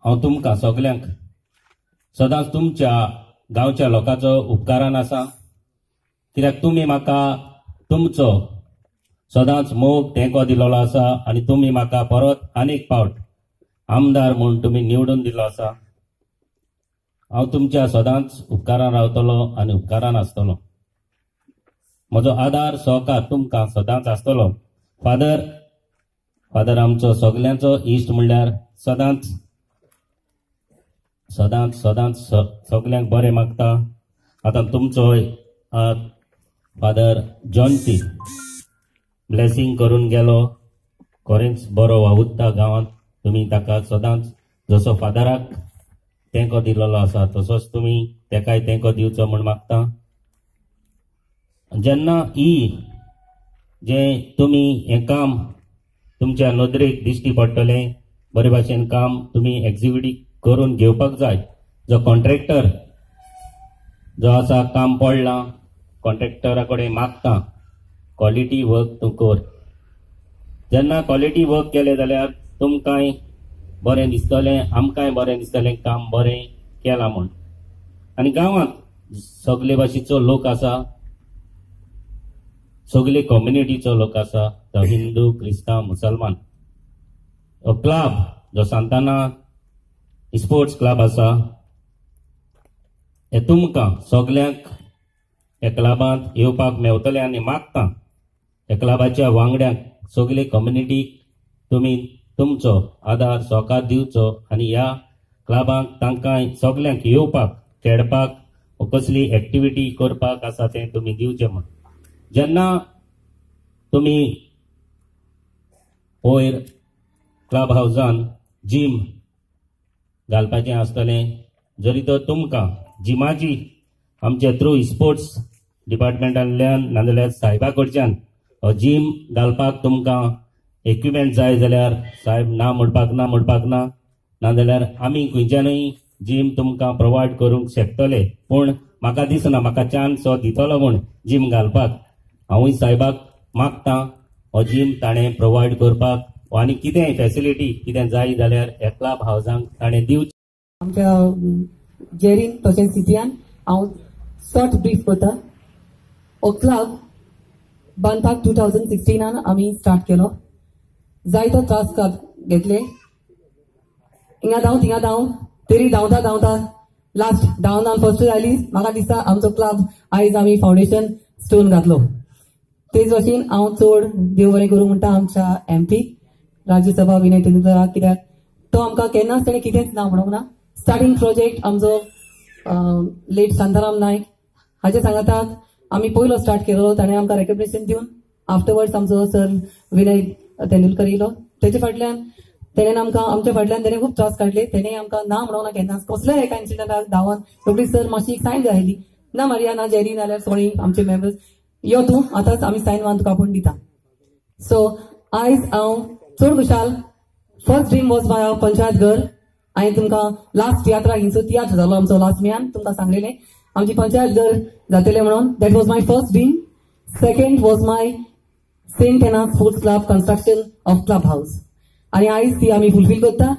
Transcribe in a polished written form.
हांव तुमकां सगल्यांक सदांच तुमच्या गांवच्या लोकांचो उपकारान आसा, कित्याक तुमी म्हाका तुमचो सदांच मोग तेंको दिलोलो आसा आनी तुमी म्हाका परत आनीक पावट आमदार म्हूण तुमी निवडून दिलो आसा. हांव तुमच्या सदांच उपकारान रावतलो आनी उपकारान आसतलो. म्हजो आदार सहकार तुमकां सदांच आसतलो. फादर आमचो सगल्यांचो इश्ट म्हणल्यार सदांच सदांच सदांच सगल्यांक बरें मागता. आतां तुमचो फादर जॉनसी ब्लेसिंग करून गेलो, खरेंच बरो वावुरता गांवांत. तुमी ताका सदांच जसो फादराक तेंको दिलोलो आसा तसोच तुमी तेकाय तेंको दिवचो म्हूण मागता. जेन्ना जे तुमी हें काम तुमच्या नदरेक दिश्टी पडटलें, बरे भाशेन काम तुमी एक्झिक्युटीव करून घेवपाक जाय. जो कॉन्ट्रॅक्टर जो आसा काम पडलां, कॉन्ट्रॅक्टरा कडेन मागता क्वॉलिटी वर्क तूं कर. जेन्ना क्वॉलिटी वर्क केलें जाल्यार तुमकांय बरें दिसतलें, आमकांय बरें दिसतलें काम बरें केलां म्हूण. आनी गांवांत सगळे भाशेचो लोक आसा, सगळे कम्युनिटीचो लोक आसा, तो हिंदू, क्रिस्तांव, मुसलमान. हो क्लब जो सांताना स्पोर्ट्स क्लब आसा, हे तुमकां सगल्यांक ह्या क्लबांत येवपाक मेवतलें आनी मागता ह्या क्लबाच्या वांगड्यांक सगळे कम्युनिटीक तुमी तुमचो आदार सहकार दिवचो आनी ह्या क्लबांक तांकां सगल्यांक येवपाक, खेळपाक, कसली एक्टिविटी करपाक आसा तें तुमी दिवचें म्हूण. जेन्ना तुमी वयर क्लब हावजान जीम घालपाचें आसतलें, जरी तर तुमकां जिमाची आमचे थ्रू स्पोर्ट्स डिपार्टमेंटांतल्यान नाजाल्यार साहेबा कडच्यान जीम घालपाक तुमकां इक्विपमेंट जाय जाल्यार साहेब ना म्हणपाक ना, नाजाल्यार आमी खंयच्यानूय जीम तुमकां प्रोवायड करूंक शकतले. पूण म्हाका दिसना म्हाका चान्स हो दितलो म्हूण जीम घालपाक. हांवूय साहेबाक मागता हो जीम ताणें प्रोवायड करपाक, आनी कितेंय फॅसिलिटी कितें जाय जाल्यार ह्या क्लब हावजांक ताणें दिवचें. आमच्या जेरीन तशेंच सिटीयान हांव शॉर्ट ब्रीफ करता. हो क्लब बांदपाक 2016 आमी स्टार्ट केलो. जायतो त्रास घेतले, हिंगा धांव थिंगा धांव, तरी धांवता लास्ट धांवन फर्स्ट जाली. म्हाका दिसता आमचो क्लब आयज आमी फावंडेशन स्टोन घातलो. तेच भाशेन हांव चड देव बरें करूं म्हणटा आमच्या MP राज्यसभा विनय तेंडुलकराक, कित्याक तो आमकां केन्नाच ताणें कितेंच ना म्हणूंक ना. स्टार्टींग प्रोजेक्ट आमचो लेट शांताराम नायक हाच्या सांगाताक आमी पयलो स्टार्ट केलो. ताणें आमकां रेकग्नेशन दिवन आफ्टरवर्ड्स आमचो सर विनय तेंडुलकर येयलो. तेचे फाटल्यान तेणें आमकां आमच्या फाटल्यान तेणें खूब त्रास काडले. तेणें आमकां ना म्हणूंक ना केन्नाच. कसल्याय एका इन्सिडंटाक धांवन रोखडी सर मातशी सायन जाय आसली, ना मारिया ना जेरी नाल्यार सोळी आमचे मेंबर्स यो तूं आतांच आमी सायन मारून तुका आपूण दिता. सो आयज हांव चड Khushal. First dream was my panchayat घर. हांवें तुमकां लास्ट तियात्रा हिंचो तियात्र जालो आमचो लास्ट मेयान तुमकां सांगलेलें आमची पंचायत घर जातलें म्हणून. That was my first dream. Second was my Saint Anna sports club construction of club house. आनी आयज ती आमी फुलफील करता.